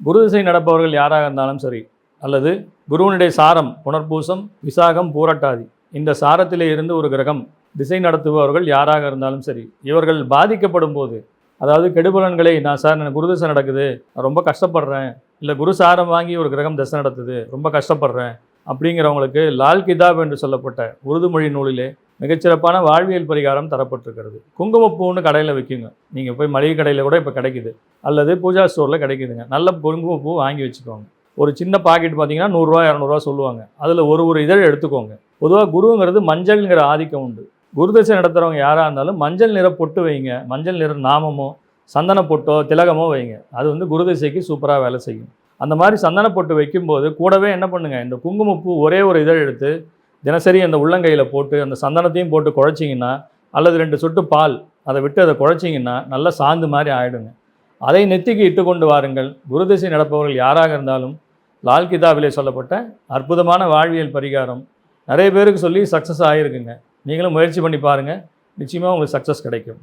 குரு திசை நடப்பவர்கள் யாராக இருந்தாலும் சரி, அல்லது குருவனுடைய சாரம் புனர்பூசம், விசாகம், பூரட்டாதி இந்த சாரத்திலே இருந்து ஒரு கிரகம் திசை நடத்துபவர்கள் யாராக இருந்தாலும் சரி, இவர்கள் பாதிக்கப்படும் போது, அதாவது கெடுபலன்களை நான் சார் எனக்கு குரு திசை நடக்குது, நான் ரொம்ப கஷ்டப்படுறேன், இல்லை குரு சாரம் வாங்கி ஒரு கிரகம் திசை நடத்துது, ரொம்ப கஷ்டப்படுறேன் அப்படிங்கிறவங்களுக்கு லால் கிதாப் என்று சொல்லப்பட்ட உருது மொழி நூலிலே மிகச்சிறப்பான வாழ்வியல் பரிகாரம் தரப்பட்டிருக்கிறது. குங்குமப்பூன்னு கடையில் விற்குங்க, நீங்கள் போய் மளிகை கடையில் கூட இப்போ கிடைக்குது, அல்லது பூஜா ஸ்டோரில் கிடைக்குதுங்க. நல்ல குங்குமப்பூ வாங்கி வச்சுக்கோங்க. ஒரு சின்ன பாக்கெட் பார்த்தீங்கன்னா 100 200 சொல்லுவாங்க. அதில் ஒரு இதழ் எடுத்துக்கோங்க. பொதுவாக குருங்கிறது மஞ்சள்ங்கிற ஆதிக்கம் உண்டு. குரு திசை நடத்துகிறவங்க யாராக இருந்தாலும் மஞ்சள் நிற பொட்டு வைங்க, மஞ்சள் நிற நாமமோ சந்தன பொட்டோ திலகமோ வைங்க. அது குரு திசைக்கு சூப்பராக வேலை செய்யும். அந்த மாதிரி சந்தன பொட்டு வைக்கும்போது கூடவே என்ன பண்ணுங்கள், இந்த குங்குமப்பூ ஒரே ஒரு இதழ் எடுத்து தினசரி அந்த உள்ளங்கையில் போட்டு அந்த சந்தனத்தையும் போட்டு குழைச்சிங்கன்னா, அல்லது 2 சொட்டு பால் அதை விட்டு அதை குழைச்சிங்கன்னா நல்ல சாந்து மாதிரி ஆகிடுங்க. அதை நெத்திக்கு இட்டு கொண்டு வாருங்கள். குரு திசை நடப்பவர்கள் யாராக இருந்தாலும் லால் கிதாபிலே சொல்லப்பட்ட அற்புதமான வாழ்வியல் பரிகாரம் நிறைய பேருக்கு சொல்லி சக்ஸஸ் ஆகிருக்குங்க. நீங்களும் முயற்சி பண்ணி பாருங்கள், நிச்சயமாக உங்களுக்கு சக்ஸஸ் கிடைக்கும்.